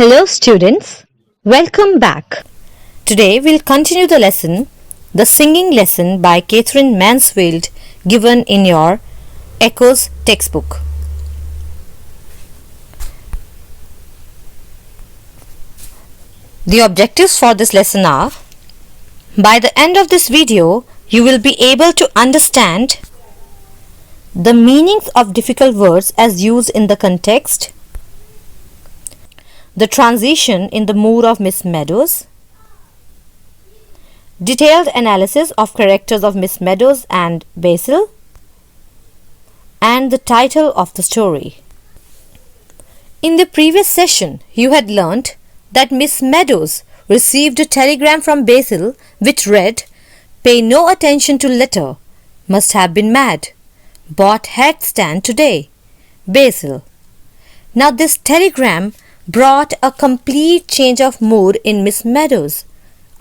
Hello students, welcome back. Today we'll continue the lesson, the singing lesson by Catherine Mansfield given in your Echoes textbook. The objectives for this lesson are: by the end of this video, you will be able to understand the meanings of difficult words as used in the context, the transition in the mood of Miss Meadows, detailed analysis of characters of Miss Meadows and Basil, and the title of the story. In the previous session, you had learnt that Miss Meadows received a telegram from Basil which read, "Pay no attention to letter. Must have been mad. Bought hat stand today. Basil." Now this telegram brought a complete change of mood in Miss Meadows.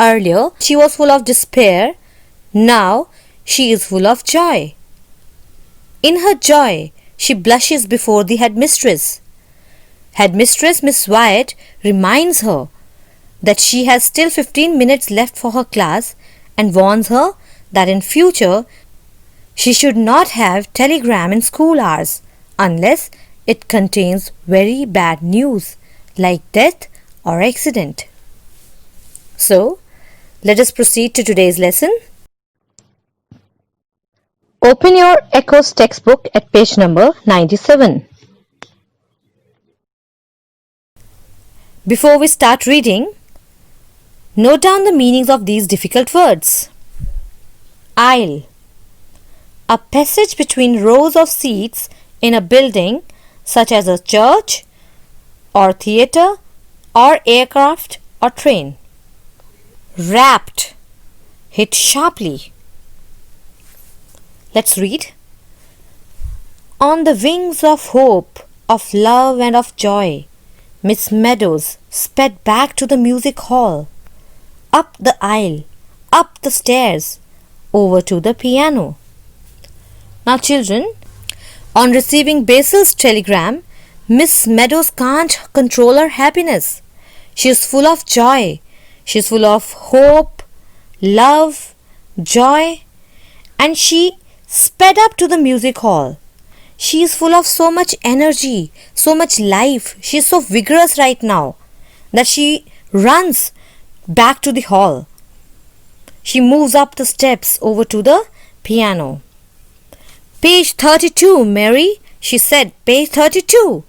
Earlier, she was full of despair. Now, she is full of joy. In her joy, she blushes before the headmistress. Headmistress Miss Wyatt reminds her that she has still 15 minutes left for her class and warns her that in future she should not have telegram in school hours unless it contains very bad news like death or accident. So, let us proceed to today's lesson. Open your Echoes textbook at page number 97. Before we start reading, note down the meanings of these difficult words. Aisle. A passage between rows of seats in a building such as a church or theatre or aircraft or train. Rapped. Hit sharply. Let's read. On the wings of hope, of love and of joy, Miss Meadows sped back to the music hall, up the aisle, up the stairs, over to the piano. Now children, on receiving Basil's telegram, Miss Meadows can't control her happiness. She is full of joy. She is full of hope, love, joy, and she sped up to the music hall. She is full of so much energy, so much life. She is so vigorous right now that she runs back to the hall. She moves up the steps over to the piano. Page 32, Mary, she said, page 32.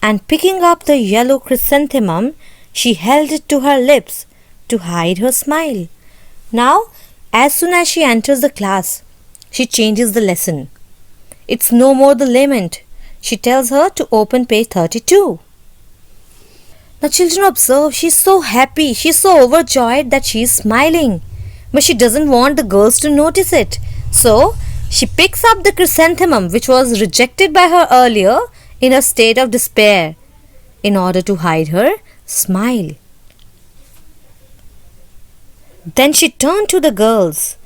And picking up the yellow chrysanthemum, she held it to her lips to hide her smile. Now, as soon as she enters the class, she changes the lesson. It's no more the lament. She tells her to open page 32. Now children, observe, she's so happy, she's so overjoyed that she's smiling. But she doesn't want the girls to notice it. So, she picks up the chrysanthemum which was rejected by her earlier in a state of despair in order to hide her smile. Then she turned to the girls,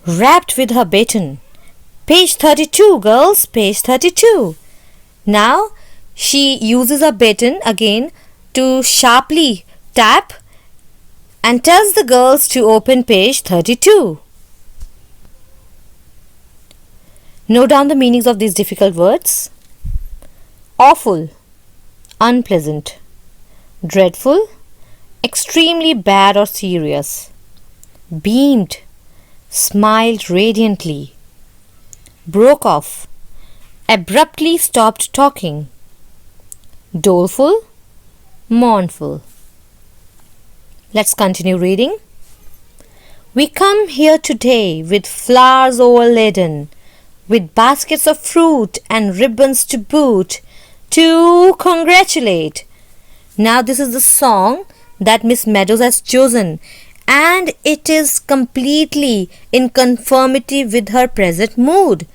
rapped with her baton. Page 32, girls, page 32. Now she uses her baton again to sharply tap and tells the girls to open page 32. Note down the meanings of these difficult words. Awful, unpleasant, dreadful, extremely bad or serious, beamed, smiled radiantly, broke off, abruptly stopped talking, doleful, mournful. Let's continue reading. We come here today with flowers overladen, with baskets of fruit and ribbons to boot, to congratulate. Now this is the song that Miss Meadows has chosen, and it is completely in conformity with her present mood.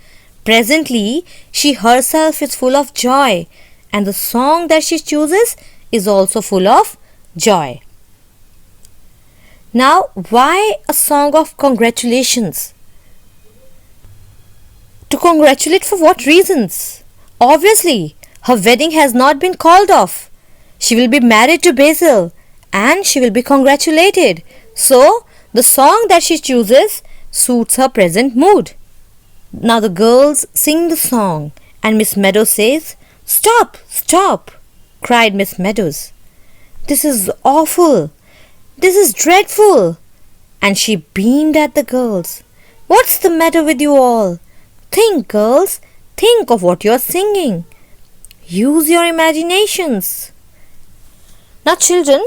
Presently, she herself is full of joy, and the song that she chooses is also full of joy. Now, why a song of congratulations? To congratulate for what reasons? Obviously, her wedding has not been called off. She will be married to Basil and she will be congratulated. So, the song that she chooses suits her present mood. Now the girls sing the song and Miss Meadows says, "Stop, stop," cried Miss Meadows. "This is awful. This is dreadful." And she beamed at the girls. "What's the matter with you all? Think, girls, think of what you're singing. Use your imaginations." Now, children,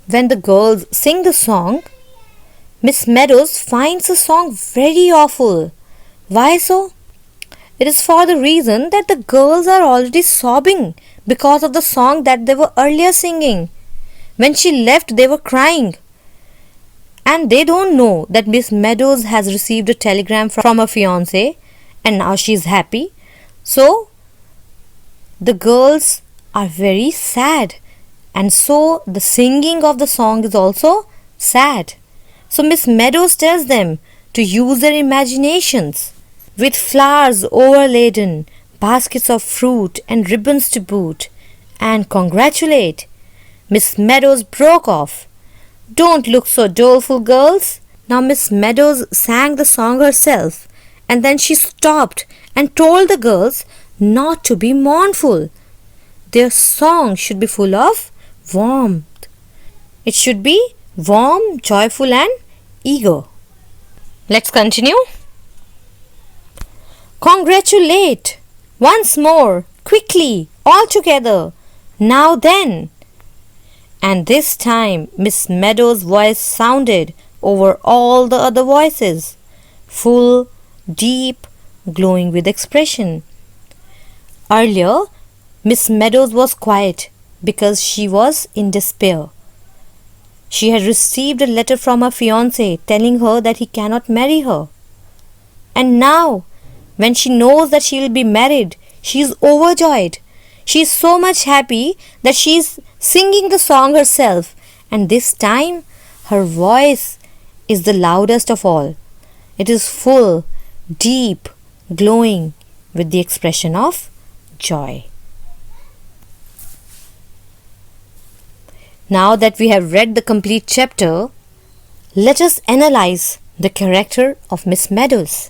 when the girls sing the song, Miss Meadows finds the song very awful. Why so? It is for the reason that the girls are already sobbing because of the song that they were earlier singing. When she left, they were crying. And they don't know that Miss Meadows has received a telegram from her fiancé and now she's happy. So, the girls are very sad. And so, the singing of the song is also sad. So, Miss Meadows tells them to use their imaginations. With flowers overladen, baskets of fruit and ribbons to boot, and congratulate. Miss Meadows broke off. "Don't look so doleful, girls." Now Miss Meadows sang the song herself, and then she stopped and told the girls not to be mournful. Their song should be full of warmth. It should be warm, joyful, and eager. Let's continue. "Congratulate! Once more, quickly, all together. Now then." And this time Miss Meadows' voice sounded over all the other voices, full, deep, glowing with expression. Earlier, Miss Meadows was quiet because she was in despair. She had received a letter from her fiancé telling her that he cannot marry her. And now, when she knows that she will be married, she is overjoyed. She is so much happy that she is singing the song herself, and this time her voice is the loudest of all. It is full, deep, glowing with the expression of joy. Now that we have read the complete chapter, let us analyze the character of Miss Meadows.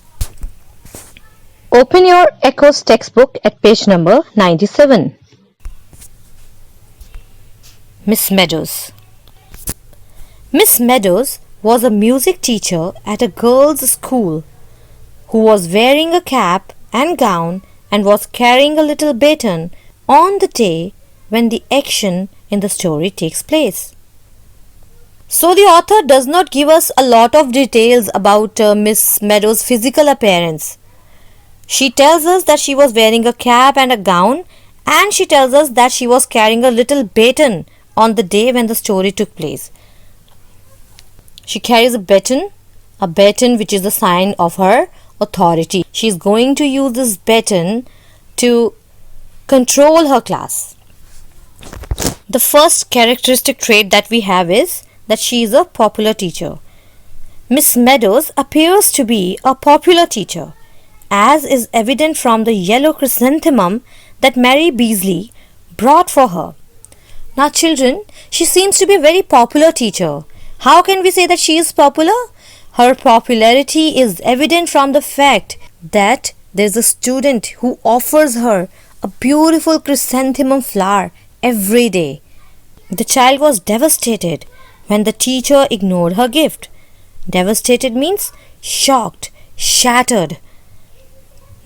Open your Echoes textbook at page number 97. Miss Meadows. Miss Meadows was a music teacher at a girls' school who was wearing a cap and gown and was carrying a little baton on the day when the action in the story takes place. So the author does not give us a lot of details about Miss Meadows' physical appearance. She tells us that she was wearing a cap and a gown, and she tells us that she was carrying a little baton on the day when the story took place. She carries a baton which is the sign of her authority. She is going to use this baton to control her class. The first characteristic trait that we have is that she is a popular teacher. Miss Meadows appears to be a popular teacher, as is evident from the yellow chrysanthemum that Mary Beasley brought for her. Now children, she seems to be a very popular teacher. How can we say that she is popular? Her popularity is evident from the fact that there is a student who offers her a beautiful chrysanthemum flower every day. The child was devastated when the teacher ignored her gift. Devastated means shocked, shattered.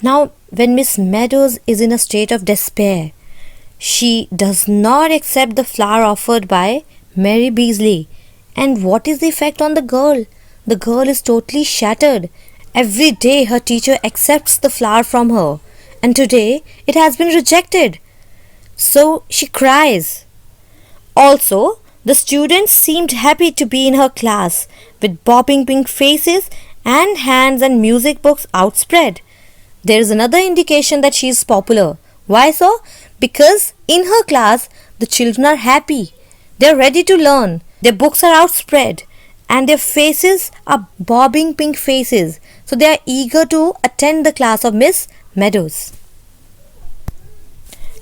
Now, when Miss Meadows is in a state of despair, she does not accept the flower offered by Mary Beasley. And what is the effect on the girl? The girl is totally shattered. Every day her teacher accepts the flower from her, and today it has been rejected. So she cries. Also, the students seemed happy to be in her class with bobbing pink faces and hands and music books outspread. There is another indication that she is popular. Why so? Because in her class, the children are happy. They are ready to learn. Their books are outspread and their faces are bobbing pink faces. So they are eager to attend the class of Miss Meadows.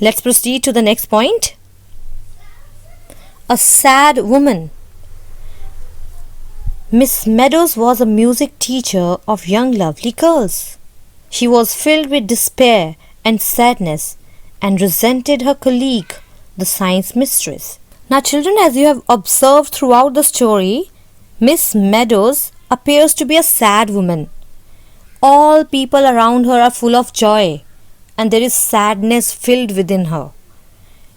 Let's proceed to the next point. a sad woman. Miss Meadows was a music teacher of young lovely girls. She was filled with despair and sadness and resented her colleague, the science mistress. Now children, as you have observed throughout the story, Miss Meadows appears to be a sad woman. All people around her are full of joy, and there is sadness filled within her.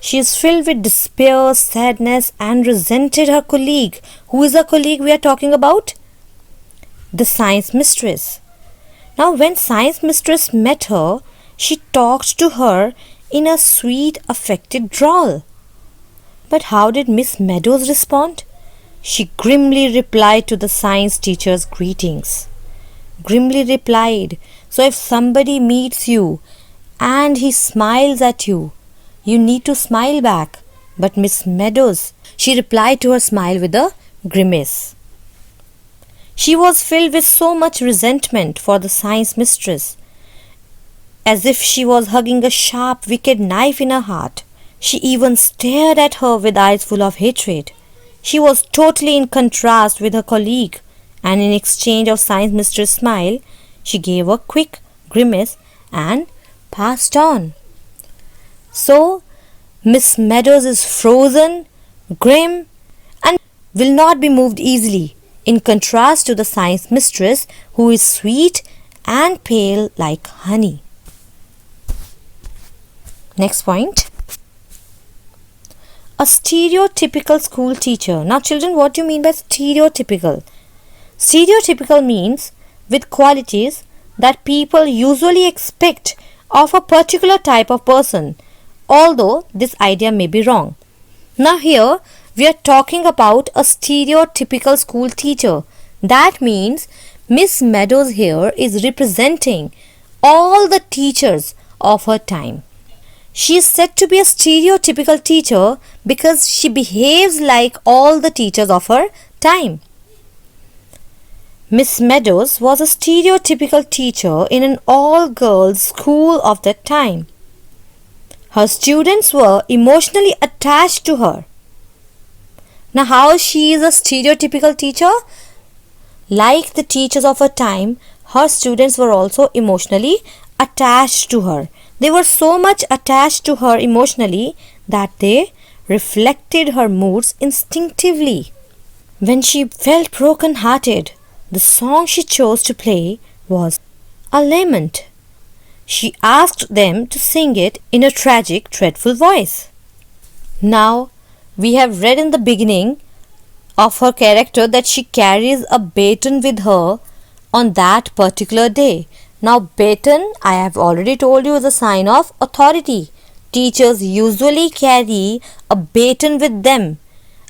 She is filled with despair, sadness, and resented her colleague. Who is the colleague we are talking about? The science mistress. Now, when science mistress met her, she talked to her in a sweet, affected drawl. But how did Miss Meadows respond? She grimly replied to the science teacher's greetings. Grimly replied. So if somebody meets you and he smiles at you, you need to smile back. But Miss Meadows, she replied to her smile with a grimace. She was filled with so much resentment for the science mistress, as if she was hugging a sharp, wicked knife in her heart. She even stared at her with eyes full of hatred. She was totally in contrast with her colleague, and in exchange of science mistress' smile, she gave a quick grimace and passed on. So, Miss Meadows is frozen, grim, and will not be moved easily, in contrast to the science mistress, who is sweet and pale like honey. Next point. A stereotypical school teacher. Now children, what do you mean by stereotypical? Stereotypical means with qualities that people usually expect of a particular type of person, although this idea may be wrong. Now here we are talking about a stereotypical school teacher. That means Miss Meadows here is representing all the teachers of her time. She is said to be a stereotypical teacher because she behaves like all the teachers of her time. Miss Meadows was a stereotypical teacher in an all-girls school of that time. Her students were emotionally attached to her. Now, how she is a stereotypical teacher? Like the teachers of her time, her students were also emotionally attached to her. They were so much attached to her emotionally that they reflected her moods instinctively. When she felt broken-hearted, the song she chose to play was a lament. She asked them to sing it in a tragic, dreadful voice. Now, we have read in the beginning of her character that she carries a baton with her on that particular day. Now, baton, I have already told you, is a sign of authority. Teachers usually carry a baton with them,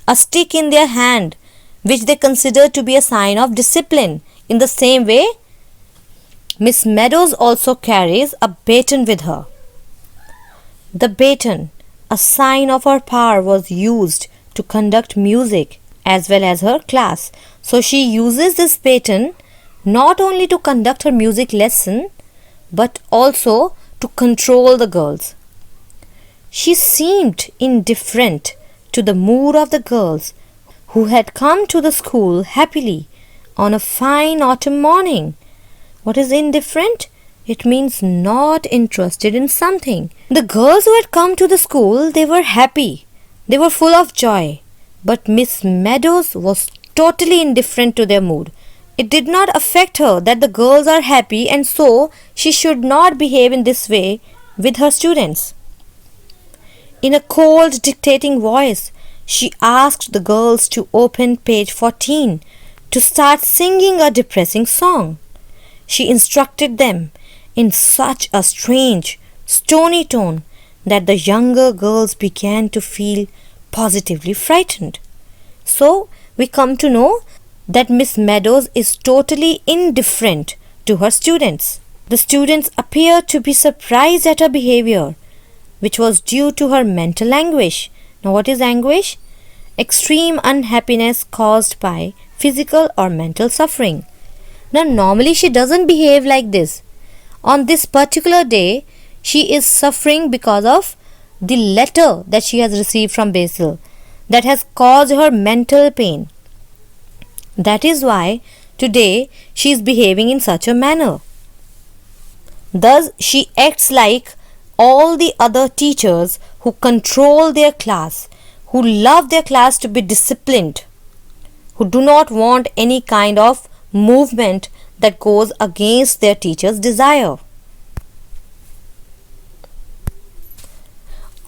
a stick in their hand, which they consider to be a sign of discipline. In the same way, Miss Meadows also carries a baton with her. The baton, a sign of her power, was used to conduct music as well as her class. So she uses this baton not only to conduct her music lesson, but also to control the girls. She seemed indifferent to the mood of the girls who had come to the school happily on a fine autumn morning. What is indifferent? It means not interested in something. The girls who had come to the school, they were happy. They were full of joy. But Miss Meadows was totally indifferent to their mood. It did not affect her that the girls are happy, and so she should not behave in this way with her students. In a cold, dictating voice, she asked the girls to open page 14 to start singing a depressing song. She instructed them in such a strange, stony tone that the younger girls began to feel positively frightened. So, we come to know that Miss Meadows is totally indifferent to her students. The students appear to be surprised at her behavior, which was due to her mental anguish. Now, what is anguish? Extreme unhappiness caused by physical or mental suffering. Now, normally she doesn't behave like this. On this particular day, she is suffering because of the letter that she has received from Basil. that has caused her mental pain. That is why today she is behaving in such a manner. Thus, she acts like all the other teachers who control their class, who love their class to be disciplined, who do not want any kind of movement that goes against their teacher's desire.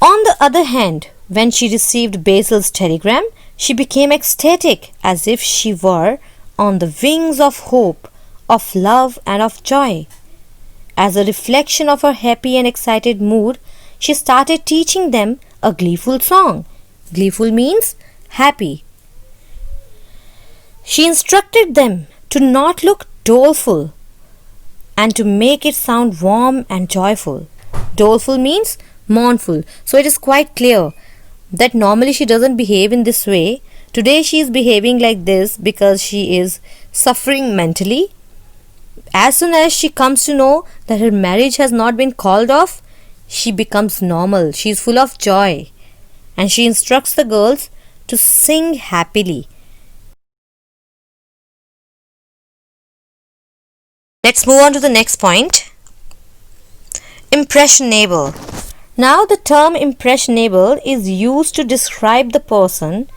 On the other hand, when she received Basil's telegram, she became ecstatic as if she were on the wings of hope, of love, and of joy. As a reflection of her happy and excited mood, she started teaching them a gleeful song. Gleeful means happy. She instructed them to not look doleful and to make it sound warm and joyful. Doleful means mournful. So it is quite clear that normally she doesn't behave in this way. Today she is behaving like this because she is suffering mentally. As soon as she comes to know that her marriage has not been called off, she becomes normal. She is full of joy. And she instructs the girls to sing happily. Let's move on to the next point. Impressionable. Now the term impressionable is used to describe the person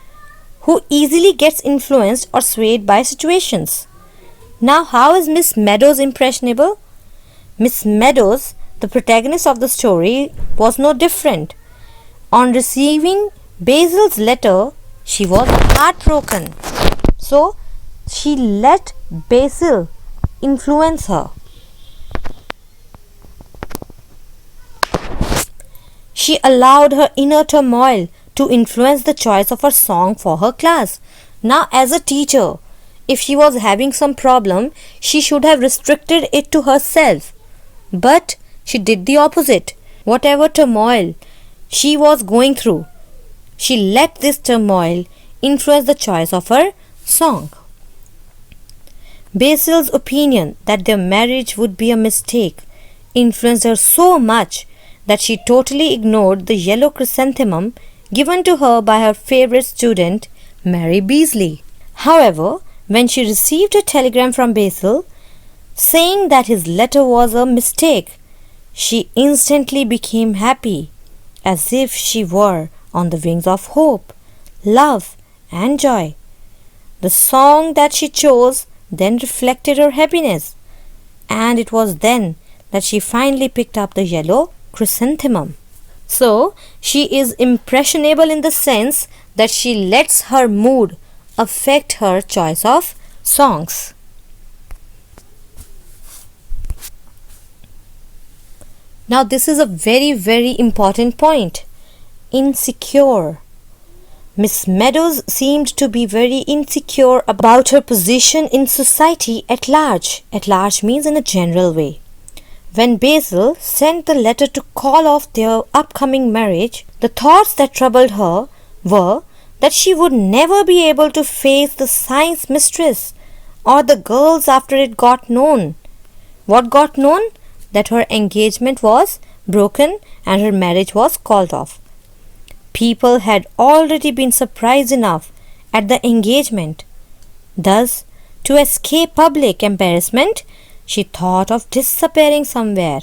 who easily gets influenced or swayed by situations. Now, how is Miss Meadows impressionable? Miss Meadows, the protagonist of the story, was no different. On receiving Basil's letter, she was heartbroken. So, she let Basil influence her. She allowed her inner turmoil to influence the choice of her song for her class. Now, as a teacher, if she was having some problem, she should have restricted it to herself. But she did the opposite. Whatever turmoil she was going through, she let this turmoil influence the choice of her song. Basil's opinion that their marriage would be a mistake influenced her so much that she totally ignored the yellow chrysanthemum given to her by her favorite student, Mary Beasley. However, when she received a telegram from Basil saying that his letter was a mistake, she instantly became happy, as if she were on the wings of hope, love, and joy. The song that she chose then reflected her happiness, and it was then that she finally picked up the yellow chrysanthemum. So, she is impressionable in the sense that she lets her mood affect her choice of songs. Now, this is a very important point. Insecure. Miss Meadows seemed to be very insecure about her position in society at large. At large means in a general way. When Basil sent the letter to call off their upcoming marriage, the thoughts that troubled her were that she would never be able to face the science mistress or the girls after it got known. What got known? That her engagement was broken and her marriage was called off. People had already been surprised enough at the engagement. Thus, to escape public embarrassment, she thought of disappearing somewhere.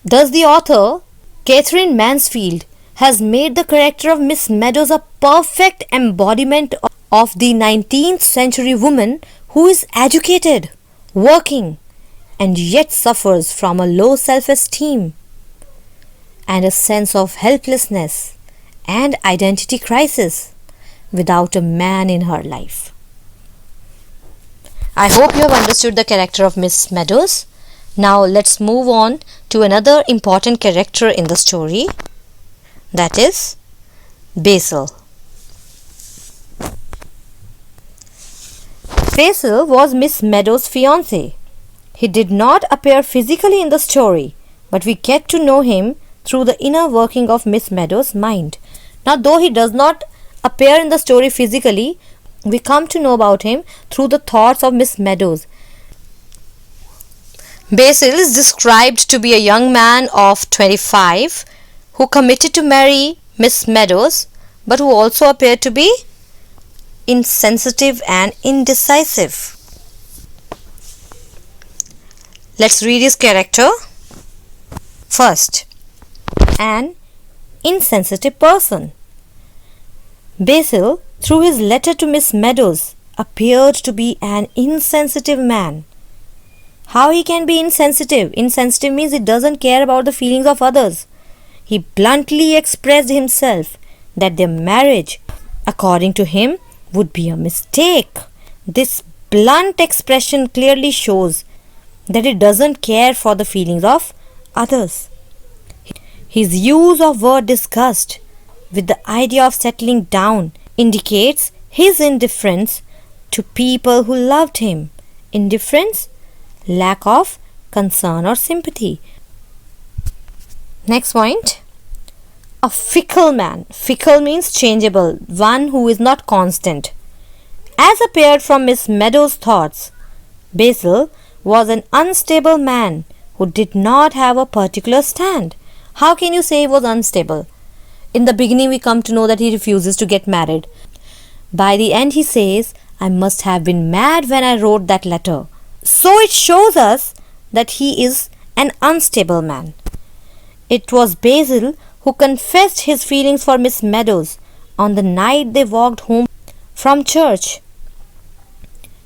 Thus, the author, Catherine Mansfield, has made the character of Miss Meadows a perfect embodiment of the 19th century woman who is educated, working, and yet suffers from a low self-esteem and a sense of helplessness and identity crisis without a man in her life. I hope you have understood the character of Miss Meadows. Now let's move on to another important character in the story, that is Basil. Basil was Miss Meadows' fiancé. He did not appear physically in the story, but we get to know him through the inner working of Miss Meadows' mind. Now, though he does not appear in the story physically, we come to know about him through the thoughts of Miss Meadows. Basil is described to be a young man of 25 who committed to marry Miss Meadows but who also appeared to be insensitive and indecisive. Let's read his character. First, an insensitive person. Basil, through his letter to Miss Meadows, appeared to be an insensitive man. How he can be insensitive? Insensitive means he doesn't care about the feelings of others. He bluntly expressed himself that their marriage, according to him, would be a mistake. This blunt expression clearly shows that he doesn't care for the feelings of others. His use of word disgust with the idea of settling down indicates his indifference to people who loved him. Indifference, lack of concern or sympathy. Next point. A fickle man. Fickle means changeable, one who is not constant. As appeared from Miss Meadows' thoughts, Basil was an unstable man who did not have a particular stand. How can you say he was unstable? In the beginning we come to know that he refuses to get married. By the end he says, I must have been mad when I wrote that letter. So it shows us that he is an unstable man. It was Basil who confessed his feelings for Miss Meadows on the night they walked home from church.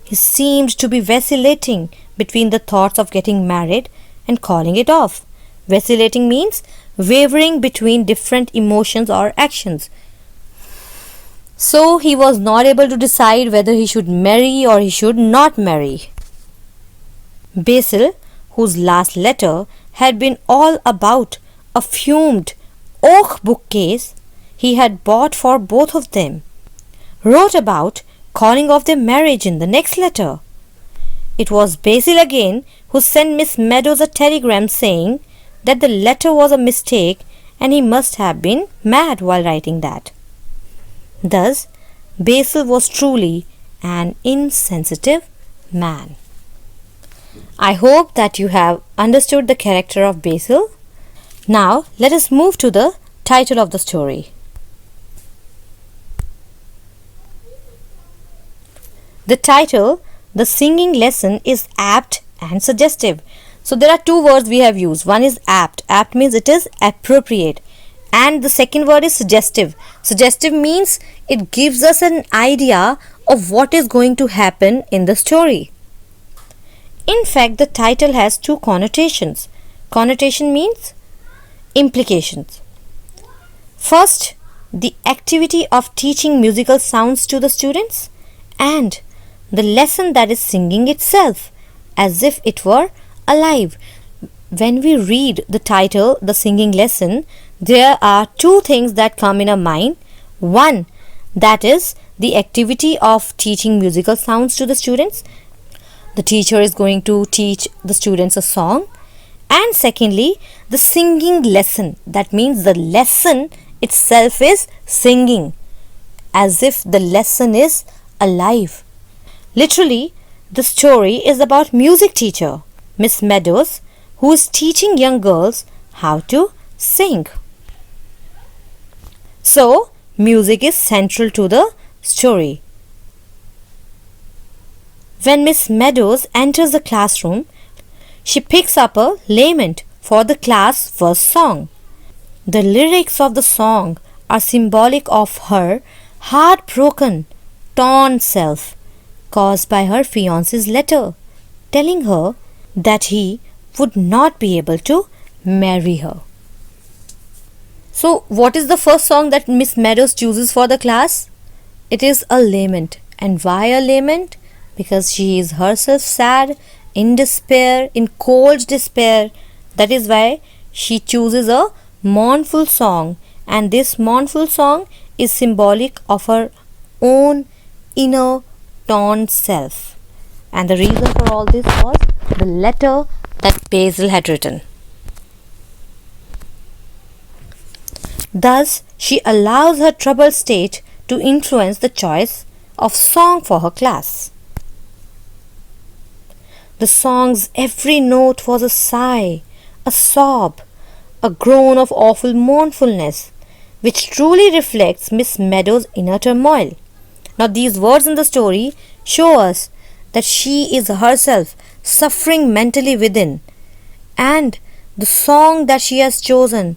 He seemed to be vacillating between the thoughts of getting married and calling it off. Vacillating means wavering between different emotions or actions. So he was not able to decide whether he should marry or he should not marry. Basil, whose last letter had been all about a fumed oak bookcase he had bought for both of them, wrote about calling off their marriage in the next letter. It was Basil again who sent Miss Meadows a telegram saying that the letter was a mistake and he must have been mad while writing that. Thus, Basil was truly an insensitive man. I hope that you have understood the character of Basil. Now, let us move to the title of the story. The title, The Singing Lesson, is apt and suggestive. So there are two words we have used. One is apt. Apt means it is appropriate. And the second word is suggestive. Suggestive means it gives us an idea of what is going to happen in the story. In fact, the title has two connotations. Connotation means implications. First, the activity of teaching musical sounds to the students, and the lesson that is singing itself, as if it were alive. When we read the title, The Singing Lesson, there are two things that come in our mind. One, that is the activity of teaching musical sounds to the students. The teacher is going to teach the students a song. And secondly, the singing lesson. That means the lesson itself is singing, as if the lesson is alive. Literally, the story is about music teacher Miss Meadows, who is teaching young girls how to sing. So, music is central to the story. When Miss Meadows enters the classroom, she picks up a lament for the class' first song. The lyrics of the song are symbolic of her heartbroken, torn self, caused by her fiancé's letter, telling her that he would not be able to marry her. So, what is the first song that Miss Meadows chooses for the class? It is a lament. And why a lament? Because she is herself sad, in despair, in cold despair. That is why she chooses a mournful song, and this mournful song is symbolic of her own inner torn self. And the reason for all this was the letter that Basil had written. Thus, she allows her troubled state to influence the choice of song for her class. The song's every note was a sigh, a sob, a groan of awful mournfulness, which truly reflects Miss Meadows' inner turmoil. Now, these words in the story show us that she is herself suffering mentally within, and the song that she has chosen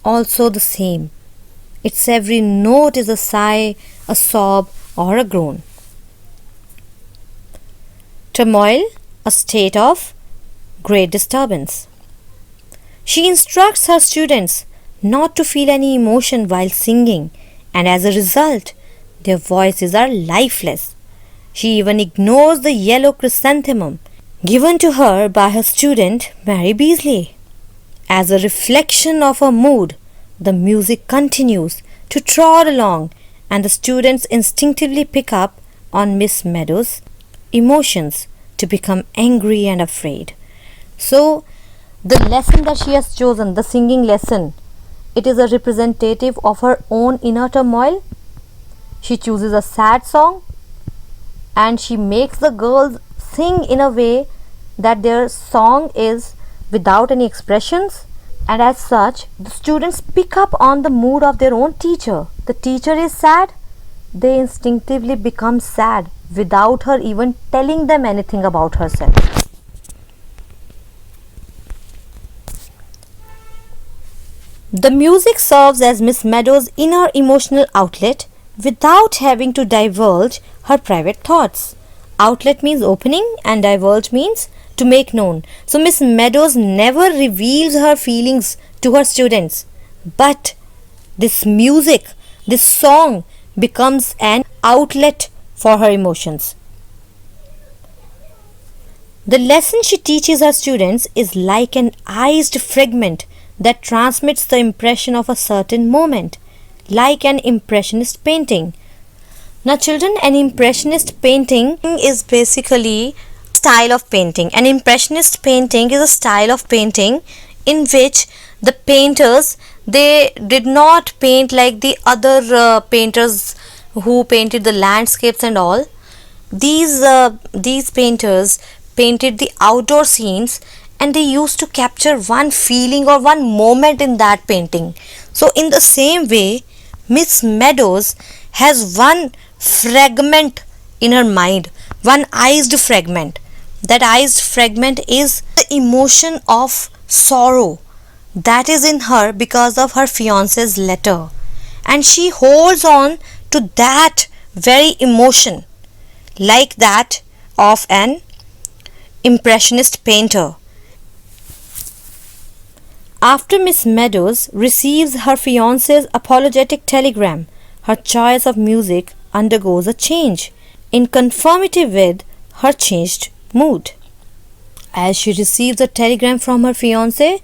also the same. Its every note is a sigh, a sob, or a groan. Turmoil, a state of great disturbance. She instructs her students not to feel any emotion while singing, and as a result, their voices are lifeless. She even ignores the yellow chrysanthemum given to her by her student Mary Beasley. As a reflection of her mood, the music continues to trot along, and the students instinctively pick up on Miss Meadows' emotions to become angry and afraid. So, the lesson that she has chosen, the singing lesson, it is a representative of her own inner turmoil. She chooses a sad song and she makes the girls sing in a way that their song is without any expressions, and as such the students pick up on the mood of their own teacher. The teacher is sad, they instinctively become sad without her even telling them anything about herself. The music serves as Miss Meadows' inner emotional outlet without having to divulge her private thoughts. Outlet means opening and divulge means to make known. So Miss Meadows never reveals her feelings to her students, but this music, this song becomes an outlet for her emotions. The lesson she teaches her students is like an iced fragment that transmits the impression of a certain moment, like an impressionist painting. Now children, an impressionist painting is basically style of painting. An impressionist painting is a style of painting in which the painters, they did not paint like the other painters who painted the landscapes and all. These painters painted the outdoor scenes, and they used to capture one feeling or one moment in that painting. So in the same way, Miss Meadows has one fragment in her mind, one iced fragment. That iced fragment is the emotion of sorrow that is in her because of her fiance's letter, and she holds on to that very emotion like that of an impressionist painter. After Miss Meadows receives her fiance's apologetic telegram, her choice of music undergoes a change in conformity with her changed mood. As she receives a telegram from her fiance,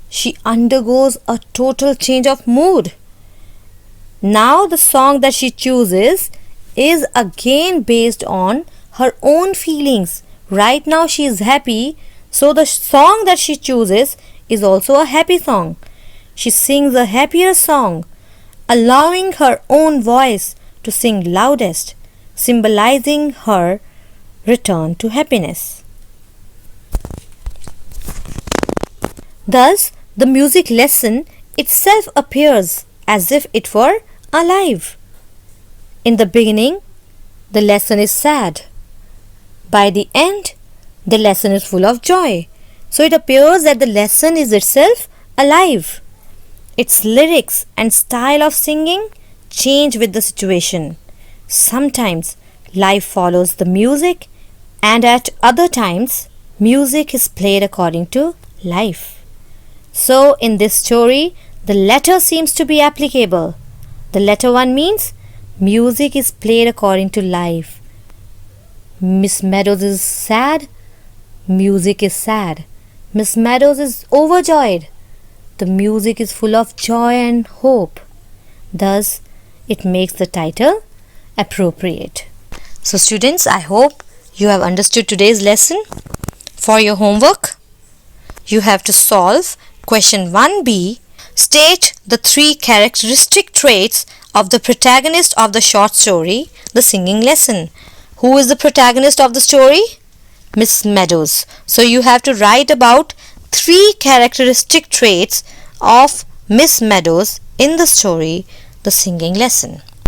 she undergoes a total change of mood. Now the song that she chooses is again based on her own feelings. Right now she is happy, so the song that she chooses is also a happy song. She sings a happier song, allowing her own voice to sing loudest, symbolizing her return to happiness. Thus, the music lesson itself appears as if it were alive. In the beginning, the lesson is sad. By the end, the lesson is full of joy. So it appears that the lesson is itself alive. Its lyrics and style of singing change with the situation. Sometimes life follows the music, and at other times music is played according to life. So in this story, the letter seems to be applicable. The letter 1 means music is played according to life. Miss Meadows is sad, music is sad. Miss Meadows is overjoyed, the music is full of joy and hope. Thus, it makes the title appropriate. So students, I hope you have understood today's lesson. For your homework, you have to solve question 1b. State the 3 characteristic traits of the protagonist of the short story, The Singing Lesson. Who is the protagonist of the story? Miss Meadows. So you have to write about 3 characteristic traits of Miss Meadows In the story, The Singing Lesson.